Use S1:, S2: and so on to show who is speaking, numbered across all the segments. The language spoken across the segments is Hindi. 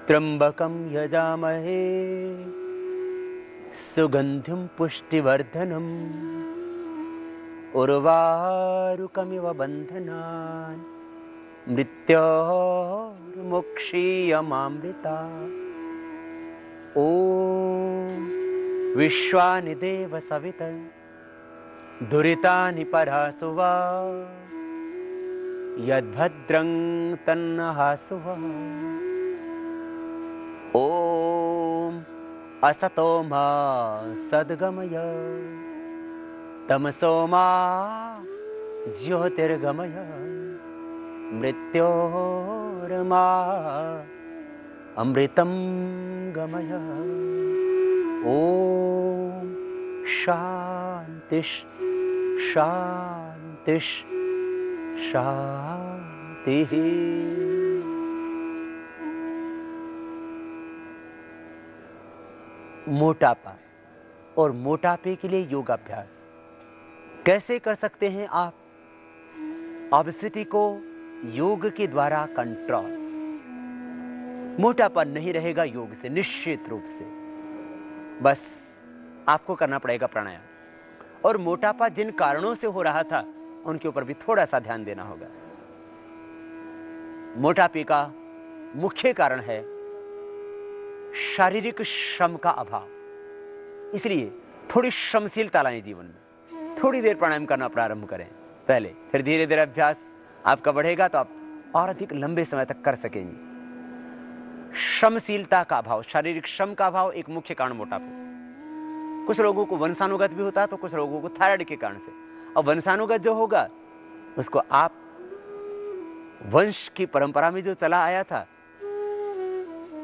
S1: त्र्यंबकं यजामहे सुगंधिं पुष्टिवर्धनम् उर्वारुकमिव बन्धनान् मृत्योर्मुक्षीयमामृता। ॐ विश्वानि देव सवितर् दुरितानि परासुवा यद्भद्रं तन्नहासुवा। ॐ असतो मा सद्गमय तमसो मा ज्योतिर्गमय मृत्योर्मा अमृतं गमय। ॐ शान्तिः शान्तिः शान्तिः। मोटापा और मोटापे के लिए योगाभ्यास कैसे कर सकते हैं आप? ओबेसिटी को योग के द्वारा कंट्रोल। मोटापा नहीं रहेगा योग से, निश्चित रूप से। बस आपको करना पड़ेगा प्राणायाम। और मोटापा जिन कारणों से हो रहा था उनके ऊपर भी थोड़ा सा ध्यान देना होगा। मोटापे का मुख्य कारण है शारीरिक श्रम का अभाव। इसलिए थोड़ी श्रमशीलता लाएं जीवन में। थोड़ी देर प्राणायाम करना प्रारंभ करें पहले, फिर धीरे धीरे अभ्यास आपका बढ़ेगा तो आप और अधिक लंबे समय तक कर सकेंगे। श्रमशीलता का अभाव, शारीरिक श्रम का अभाव एक मुख्य कारण मोटापा। कुछ लोगों को वंशानुगत भी होता है तो कुछ लोगों को थायराइड के कारण से। और वंशानुगत जो होगा उसको आप वंश की परंपरा में जो चला आया था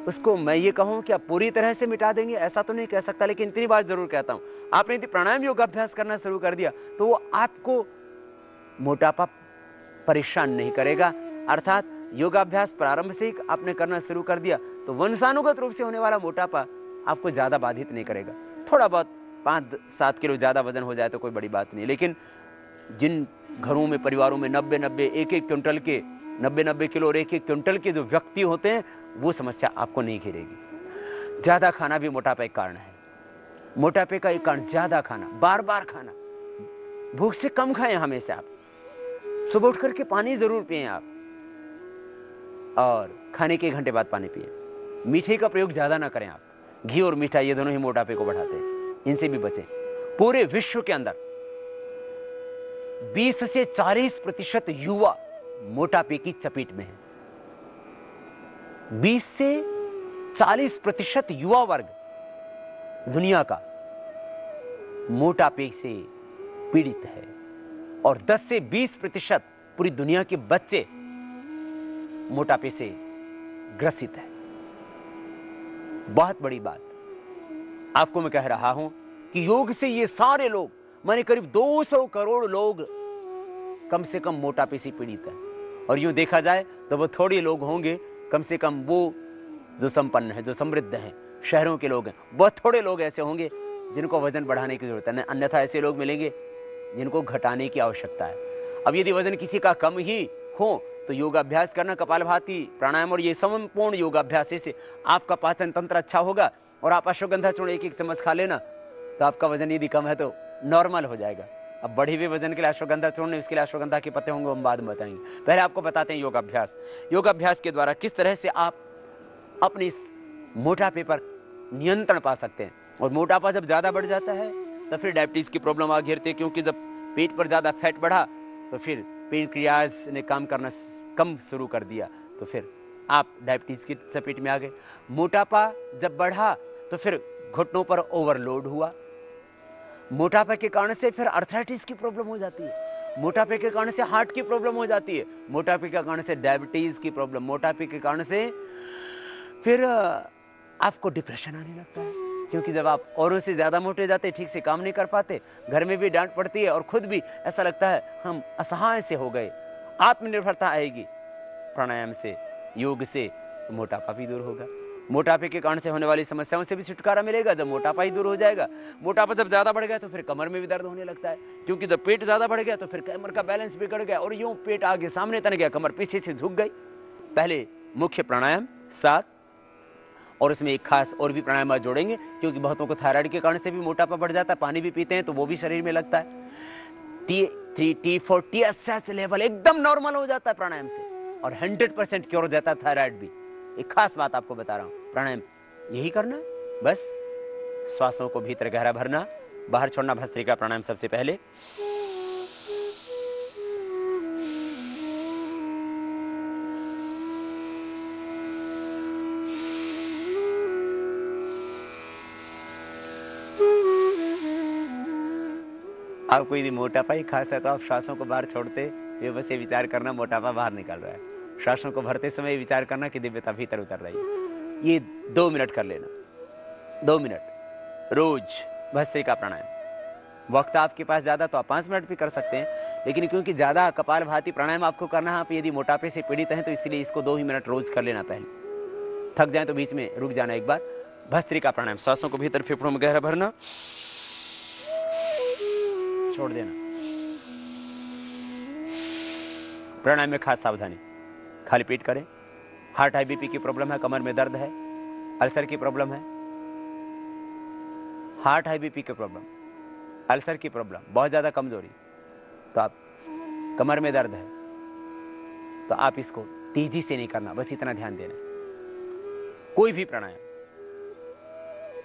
S1: उसको मैं ये कहूं कि आप पूरी तरह से मिटा देंगे ऐसा तो नहीं कह सकता, लेकिन इतनी बात जरूर कहता हूं, आपने यदि प्राणायाम योगाभ्यास करना शुरू कर दिया तो वो आपको मोटापा परेशान नहीं करेगा। अर्थात योगाभ्यास प्रारंभ से ही आपने करना शुरू कर दिया तो वंशानुगत रूप से होने वाला मोटापा आपको ज्यादा बाधित नहीं करेगा। थोड़ा बहुत 5-7 किलो ज्यादा वजन हो जाए तो कोई बड़ी बात नहीं, लेकिन जिन घरों में परिवारों में 90-90 1-1 क्विंटल के 90-90 किलो और 1-1 क्विंटल के जो व्यक्ति होते हैं वो समस्या आपको नहीं घेरेगी। ज्यादा खाना भी मोटापे का कारण है। मोटापे का एक कारण ज्यादा खाना, बार बार खाना। भूख से कम खाएं हमेशा आप। सुबह उठ करके पानी जरूर पिएं आप, और खाने के 1 घंटे बाद पानी पिएं। मीठे का प्रयोग ज्यादा ना करें आप। घी और मीठा ये दोनों ही मोटापे को बढ़ाते हैं, इनसे भी बचें। पूरे विश्व के अंदर 20 से 40% युवा मोटापे की चपेट में है। 20 से 40% युवा वर्ग दुनिया का मोटापे से पीड़ित है, और 10 से 20% पूरी दुनिया के बच्चे मोटापे से ग्रसित है। बहुत बड़ी बात आपको मैं कह रहा हूं कि योग से ये सारे लोग, माने करीब 200 करोड़ लोग कम से कम मोटापे से पीड़ित है। और यूं देखा जाए तो वो थोड़े लोग होंगे, कम से कम वो जो संपन्न है, जो समृद्ध हैं, शहरों के लोग हैं, बहुत थोड़े लोग ऐसे होंगे जिनको वजन बढ़ाने की जरूरत है। अन्यथा ऐसे लोग मिलेंगे जिनको घटाने की आवश्यकता है। अब यदि वजन किसी का कम ही हो तो योगाभ्यास करना, कपालभाति, प्राणायाम और ये संपूर्ण योगाभ्यास से आपका पाचन तंत्र अच्छा होगा। और आप अश्वगंधा चूर्ण 1-1 चम्मच खा लेना तो आपका वजन यदि कम है तो नॉर्मल हो जाएगा। अब बढ़े हुए वजन के लिए अश्वगंधा चूर्ण नहीं, उसके लिए अश्वगंधा के पत्ते होंगे, हम बाद में बताएंगे। पहले आपको बताते हैं योगाभ्यास। योगाभ्यास के द्वारा किस तरह से आप अपने इस मोटापे पर नियंत्रण पा सकते हैं। और मोटापा जब ज्यादा बढ़ जाता है तो फिर डायबिटीज की प्रॉब्लम आ घेरती है, क्योंकि जब पेट पर ज्यादा फैट बढ़ा तो फिर पेनक्रियाज ने काम करना कम शुरू कर दिया तो फिर आप डायबिटीज की चपेट में आ गए। मोटापा जब बढ़ा तो फिर घुटनों पर ओवरलोड हुआ। मोटापा के कारण से फिर अर्थराइटिस की प्रॉब्लम हो जाती है। मोटापे के कारण से हार्ट की प्रॉब्लम हो जाती है। मोटापे के कारण से डायबिटीज की प्रॉब्लम, मोटापे के कारण से फिर आपको डिप्रेशन आने लगता है, क्योंकि जब आप औरों से ज्यादा मोटे जाते, ठीक से काम नहीं कर पाते, घर में भी डांट पड़ती है और खुद भी ऐसा लगता है हम असहाय से हो गए। आत्मनिर्भरता आएगी प्राणायाम से, योग से, तो मोटापा भी दूर होगा। मोटापे के कारण से होने वाली समस्याओं से भी छुटकारा मिलेगा जब मोटापा ही दूर हो जाएगा। मोटापा जब ज्यादा बढ़ गया तो फिर कमर में भी दर्द होने लगता है, क्योंकि जब पेट ज्यादा बढ़ गया तो फिर कमर का बैलेंस बिगड़ गया और यूं पेट आगे सामने तन गया, कमर पीछे से झुक गई। पहले मुख्य प्राणायाम 7 और इसमें एक खास और भी प्राणायाम जोड़ेंगे, क्योंकि बहुतों को थायराइड के कारण से भी मोटापा बढ़ जाता है, पानी भी पीते हैं तो वो भी शरीर में लगता है। T3 T4 TSH लेवल एकदम नॉर्मल हो जाता है प्राणायाम से, और 100% क्योर हो जाता है थायराइड भी। एक खास बात आपको बता रहा हूं, प्राणायाम यही करना है, बस श्वासों को भीतर गहरा भरना, बाहर छोड़ना। भस्त्रिका प्राणायाम सबसे पहले। आपको यदि मोटापा ही खास है तो आप श्वासों को बाहर छोड़ते हुए बस ये विचार करना मोटापा बाहर निकल रहा है। श्वासों को भरते समय विचार करना कि दिव्यता भीतर उतर रही है। ये 2 मिनट कर लेना, 2 मिनट रोज भस्त्रिका प्राणायाम। वक्त आपके पास ज्यादा तो आप 5 मिनट भी कर सकते हैं, लेकिन क्योंकि ज्यादा कपालभाति प्राणायाम आपको करना है, आप यदि मोटापे से पीड़ित हैं तो इसलिए इसको 2 ही मिनट रोज कर लेना। पहले थक जाए तो बीच में रुक जाना एक बार। भस्त्रिका प्राणायाम, श्वासों को भीतर फेफड़ों में गहरा भरना, छोड़ देना। प्राणायाम में खास सावधानी, खाली पेट करें। हार्ट हाई बीपी की प्रॉब्लम है, कमर में दर्द है, अल्सर की प्रॉब्लम है, हार्ट हाई बीपी की प्रॉब्लम, अल्सर की प्रॉब्लम, बहुत ज्यादा कमजोरी, तो आप कमर में दर्द है तो आप इसको तेजी से नहीं करना, बस इतना ध्यान देना। कोई भी प्राणायाम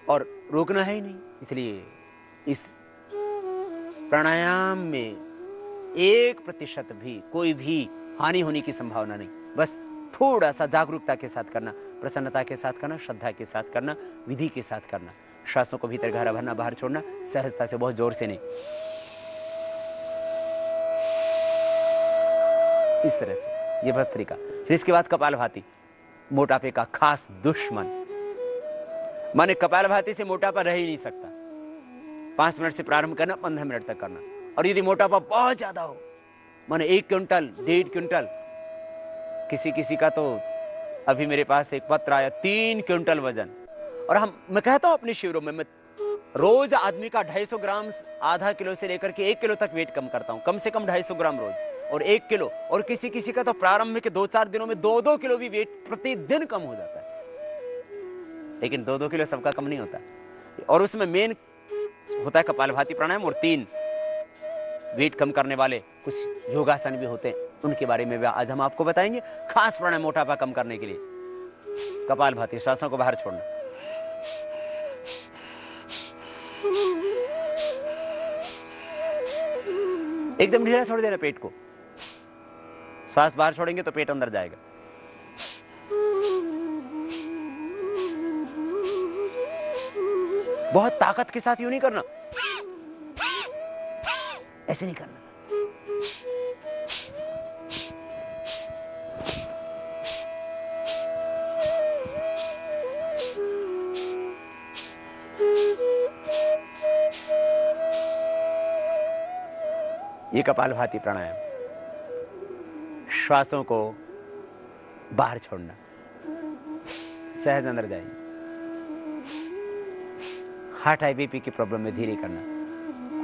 S1: और रोकना है ही नहीं, इसलिए इस प्राणायाम में 1% भी कोई भी हानि होने की संभावना नहीं। बस थोड़ा सा जागरूकता के साथ करना, प्रसन्नता के साथ करना, श्रद्धा के साथ करना, विधि के साथ करना। श्वासों को भीतर गहरा भरना, बाहर छोड़ना, सहजता से, बहुत जोर से नहीं। इस तरह से ये भस्त्रिका। फिर इसके बाद कपालभाति, मोटापे का खास दुश्मन। माने कपालभाति से मोटापा रह ही नहीं सकता। 5 मिनट से प्रारंभ करना, 15 मिनट तक करना। और यदि मोटापा बहुत ज्यादा हो, माने 1 क्विंटल 1.5 क्विंटल, किसी का तो अभी मेरे पास एक पत्र आया 3 क्विंटल वजन। और मैं कहता हूं अपने शिविरों में, मैं रोज आदमी का 250 ग्राम, आधा किलो से लेकर के 1 किलो तक वेट कम करता हूं, कम से कम 250 ग्राम रोज, और 1 किलो। और किसी का तो प्रारंभ के 2-4 दिनों में 2-2 किलो भी वेट प्रतिदिन कम हो जाता है। लेकिन 2-2 किलो सबका कम नहीं होता, और उसमें मेन होता है कपालभाति प्राणायाम, और 3 वेट कम करने वाले कुछ योगासन भी होते हैं, उनके बारे में भी आज हम आपको बताएंगे। खास प्राणायाम मोटापा कम करने के लिए, कपालभाति, श्वासों को बाहर छोड़ना, एकदम ढीला छोड़ देना पेट को। श्वास बाहर छोड़ेंगे तो पेट अंदर जाएगा। बहुत ताकत के साथ यूं नहीं करना, ऐसे नहीं करना। ये कपालभाति प्राणायाम, श्वासों को बाहर छोड़ना, सहज अंदर जाएंगे। हार्ट हाई बीपी की प्रॉब्लम में धीरे करना,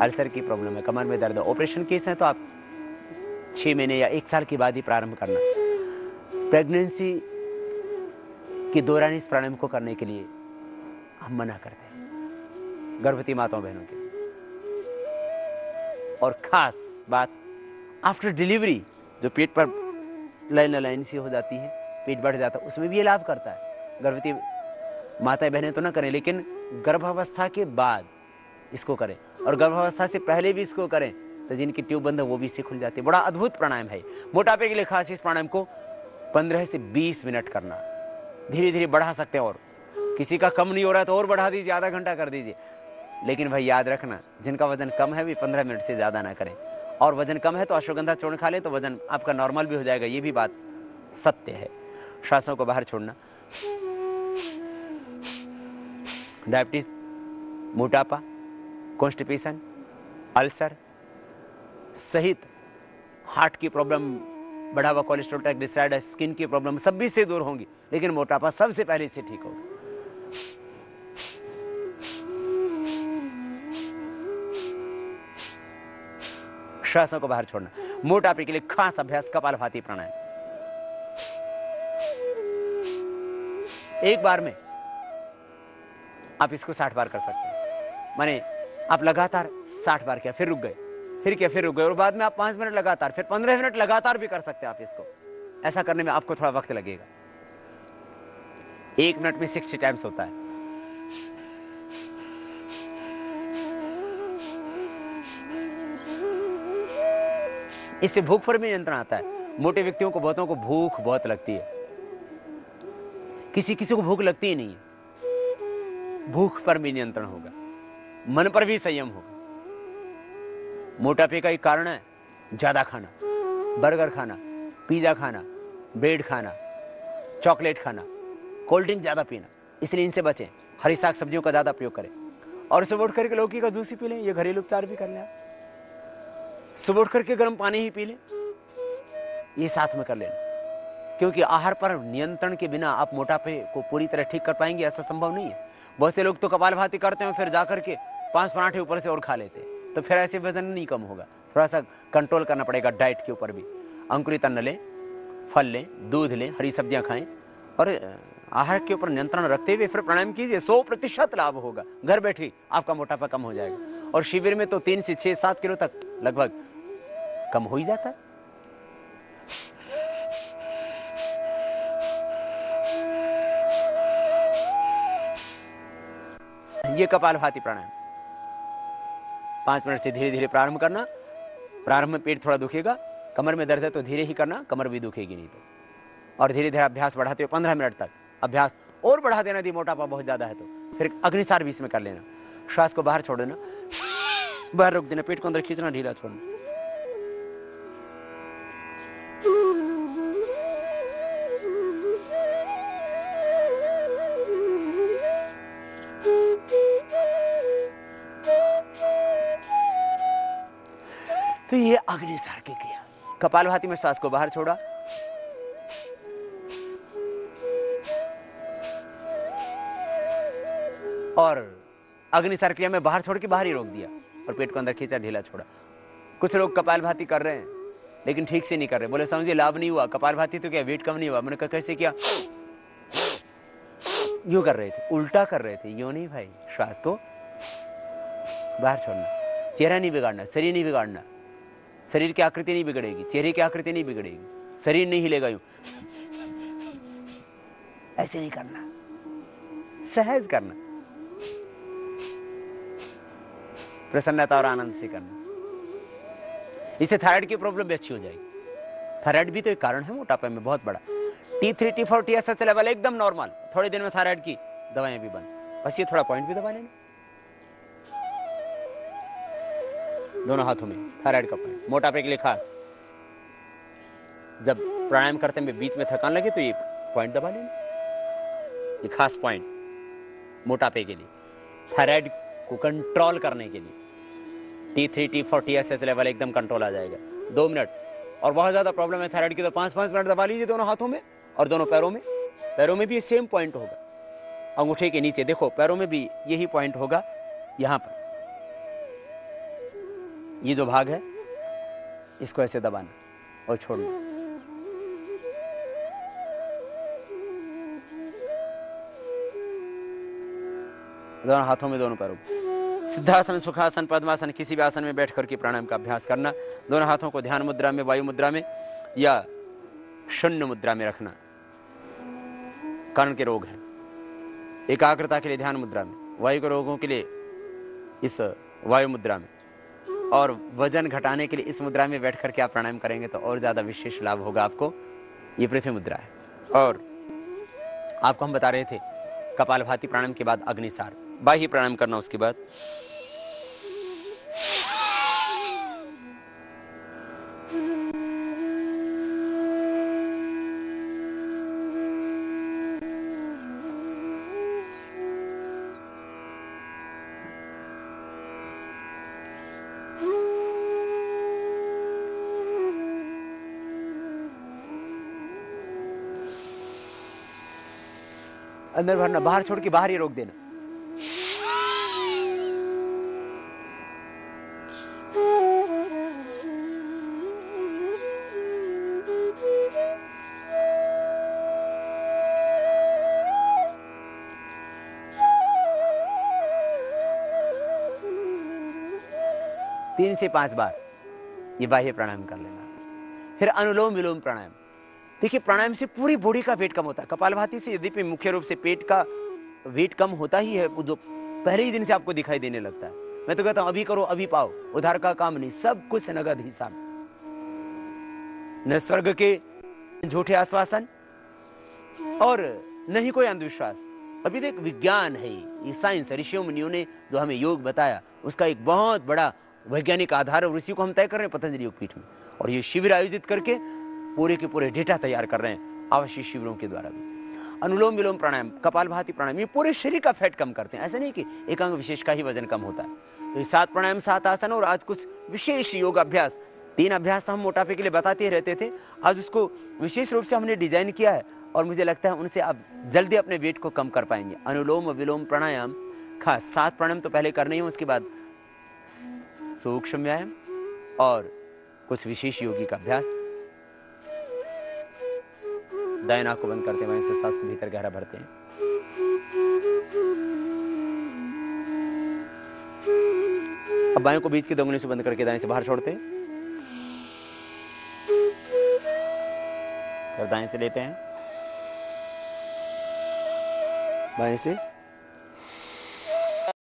S1: अल्सर की प्रॉब्लम है, कमर में दर्द है, ऑपरेशन केस है तो आप 6 महीने या 1 साल के बाद ही प्रारंभ करना। प्रेगनेंसी के दौरान इस प्राणायाम को करने के लिए हम मना करते हैं, गर्भवती माताओं बहनों के लिए। और खास बात, आफ्टर डिलीवरी जो पेट पर लाइन सी हो जाती है, पेट बढ़ जाता है, उसमें भी ये लाभ करता है। गर्भवती माताएं बहनें तो ना करें, लेकिन गर्भावस्था के बाद इसको करें, और गर्भावस्था से पहले भी इसको करें तो जिनकी ट्यूब बंद है वो भी इससे खुल जाती है। बड़ा अद्भुत प्राणायाम है। मोटापे के लिए खास इस प्राणायाम को 15 से 20 मिनट करना, धीरे धीरे बढ़ा सकते हैं, और किसी का कम नहीं हो रहा है तो और बढ़ा दीजिए, आधा घंटा कर दीजिए। लेकिन भाई याद रखना, जिनका वजन कम है भी 15 मिनट से ज्यादा ना करें, और वजन कम है तो अश्वगंधा चूर्ण खा लें तो वजन आपका नॉर्मल भी हो जाएगा, ये भी बात सत्य है। श्वासों को बाहर छोड़ना, डायबिटीज, मोटापा, कॉन्स्टिपेशन, अल्सर सहित हार्ट की प्रॉब्लम बढ़ा हुआ कोलेस्ट्रॉल, ट्राइग्लिसराइड, स्किन की प्रॉब्लम सब भी इससे दूर होंगी, लेकिन मोटापा सबसे पहले इससे ठीक होगा। श्वासों को बाहर छोड़ना। मोटापे के लिए खास अभ्यास कपालभाति प्राणायाम। एक बार में आप इसको 60 बार कर सकते हैं। माने आप लगातार 60 बार किया, फिर रुक गए, फिर किया, फिर रुक गए, और बाद में आप 5 मिनट लगातार, फिर 15 मिनट लगातार भी कर सकते हैं आप इसको। ऐसा करने में आपको थोड़ा वक्त लगेगा। 1 मिनट में 60 टाइम्स होता है। इससे भूख पर भी नियंत्रण आता है। मोटे व्यक्तियों को, बहुतों को भूख बहुत लगती है, किसी किसी को भूख लगती ही नहीं है। भूख पर भी नियंत्रण होगा, मन पर भी संयम होगा। मोटापे का एक कारण है ज्यादा खाना, बर्गर खाना, पिज्जा खाना, ब्रेड खाना, चॉकलेट खाना, कोल्ड ड्रिंक ज्यादा पीना। इसलिए इनसे बचें। हरी साग सब्जियों का ज्यादा प्रयोग करें, और सुबह उठ करके लौकी का जूस ही पी लें। ये घरेलू उपचार भी कर लें आप। सुबह उठ करके गर्म पानी ही पी लें, ये साथ में कर लेना। क्योंकि आहार पर नियंत्रण के बिना आप मोटापे को पूरी तरह ठीक कर पाएंगे, ऐसा संभव नहीं है। बहुत से लोग तो कपालभाति करते हैं, फिर जाकर के 5 पराठे ऊपर से और खा लेते हैं, तो फिर ऐसे वजन नहीं कम होगा। थोड़ा सा कंट्रोल करना पड़ेगा डाइट के ऊपर भी। अंकुरित अन्न लें, फल लें, दूध लें, हरी सब्जियां खाएं, और आहार के ऊपर नियंत्रण रखते हुए फिर प्राणायाम कीजिए। 100% लाभ होगा। घर बैठे आपका मोटापा कम हो जाएगा, और शिविर में तो 3 से 6-7 किलो तक लगभग कम हो ही जाता है। ये कपालभाति प्राणायाम 5 मिनट से धीरे धीरे प्रारंभ करना। प्रारंभ में पेट थोड़ा दुखेगा, कमर में दर्द है तो धीरे ही करना, कमर भी दुखेगी नहीं तो। और धीरे धीरे अभ्यास बढ़ाते हुए 15 मिनट तक अभ्यास और बढ़ा देना। यदि मोटापा बहुत ज्यादा है तो फिर अग्निसार भी इसमें कर लेना। श्वास को बाहर छोड़ देना, बाहर रोक देना, पेट को अंदर खींचना, ढीला छोड़ना। तो ये अग्निसार की क्रिया। कपालभाति में श्वास को बाहर छोड़ा, और अग्निसार क्रिया में बाहर छोड़ के बाहर ही रोक दिया, और पेट को अंदर खींचा, ढीला छोड़ा। कुछ लोग कपालभाति कर रहे हैं लेकिन ठीक से नहीं कर रहे। बोले समझिए लाभ नहीं हुआ, कपालभाति तो क्या वेट कम नहीं हुआ। मैंने कहा कैसे किया? यूं कर रहे थे, उल्टा कर रहे थे। यूं नहीं भाई, श्वास को बाहर छोड़ना। चेहरा नहीं बिगाड़ना, शरीर नहीं बिगाड़ना। शरीर की आकृति नहीं बिगड़ेगी, चेहरे की आकृति नहीं बिगड़ेगी, शरीर नहीं हिलेगा। यूं ऐसे नहीं करना, सहज करना, प्रसन्नता और आनंद से करना। इससे थायराइड की प्रॉब्लम भी अच्छी हो जाएगी। थायराइड भी तो एक कारण है मोटापे में बहुत बड़ा। T3, T4, TSH लेवल एकदम नॉर्मल, थोड़े दिन में थायराइड की दवाएं भी बंद। बस ये थोड़ा पॉइंट भी दबा लेना दोनों हाथों में, थायराइड का पॉइंट मोटापे के लिए खास। जब प्राणायाम करते में बीच में थकान लगे तो ये पॉइंट दबा लेना, ये खास पॉइंट मोटापे के लिए, थायराइड को कंट्रोल करने के लिए। T3, T4, TSH लेवल एकदम कंट्रोल आ जाएगा 2 मिनट। और बहुत ज्यादा प्रॉब्लम है थायराइड की तो 5-5 मिनट दबा लीजिए दोनों हाथों में और दोनों पैरों में। पैरों में भी सेम पॉइंट होगा, अंगूठे के नीचे देखो, पैरों में भी यही पॉइंट होगा। यहां पर ये जो भाग है इसको ऐसे दबाना और छोड़ना। दोनों हाथों में, दोनों पैरों में। सिद्धासन, सुखासन, पद्मासन, किसी भी आसन में बैठ करके प्राणायाम का अभ्यास करना। दोनों हाथों को ध्यान मुद्रा में, वायु मुद्रा में या शून्य मुद्रा में रखना। कर्ण के रोग हैं, एकाग्रता के लिए ध्यान मुद्रा में, वायु के रोगों के लिए इस वायु मुद्रा में, और वजन घटाने के लिए इस मुद्रा में बैठ करके आप प्राणायाम करेंगे तो और ज्यादा विशेष लाभ होगा आपको। ये पृथ्वी मुद्रा है। और आपको हम बता रहे थे कपालभाति प्राणायाम के बाद अग्निसार, बाह्य प्राणायाम करना। उसके बाद अंदर भरना, बाहर छोड़ के बाहर ही रोक देना। तीन से 5 बार ये बाह्य प्राणायाम कर लेना। फिर अनुलोम विलोम प्राणायाम। देखिए, प्राणायाम से पूरी बॉडी का वेट कम होता है। कपालभाति से यद्यपि मुख्य रूप से पेट का वेट कम होता ही है, वो जो पहले ही दिन से आपको दिखाई देने लगता है। मैं तो कहता हूं अभी करो अभी पाओ, उधार का काम नहीं, सब कुछ नगद हिसाब। न स्वर्ग के झूठे आश्वासन और न ही कोई अंधविश्वास। अभी तो एक विज्ञान है, ये साइंस, ऋषियों मुनियों ने जो हमें योग बताया उसका एक बहुत बड़ा वैज्ञानिक आधार और उसी को हम तय कर रहे हैं पतंजलि योगपीठ में। और ये शिविर आयोजित करके पूरे के पूरे डेटा तैयार कर रहे हैं आवश्यक शिविरों के द्वारा भी। अनुलोम विलोम प्राणायाम, कपालभाति प्राणायाम, ये पूरे शरीर का फैट कम करते हैं। ऐसा नहीं कि एक अंग विशेष का ही वजन कम होता है। तो ये 7 प्राणायाम, 7 आसन और आज कुछ विशेष योग अभ्यास, 3 अभ्यास तो हम मोटापे के लिए बताते ही रहते थे, आज उसको विशेष रूप से हमने डिजाइन किया है और मुझे लगता है उनसे आप जल्दी अपने वेट को कम कर पाएंगे। अनुलोम विलोम प्राणायाम, खास 7 प्राणायाम तो पहले करने ही, उसके बाद सूक्ष्म व्यायाम और कुछ विशेष योगी का अभ्यास। दाएं आंख को बंद करते हैं, वहीं से सांस को भीतर गहरा भरते हैं। अब बाएं को बीच की 2 उंगलियों से बंद करके दाएं से बाहर छोड़ते हैं। फिर दाएं से लेते हैं, बाएं से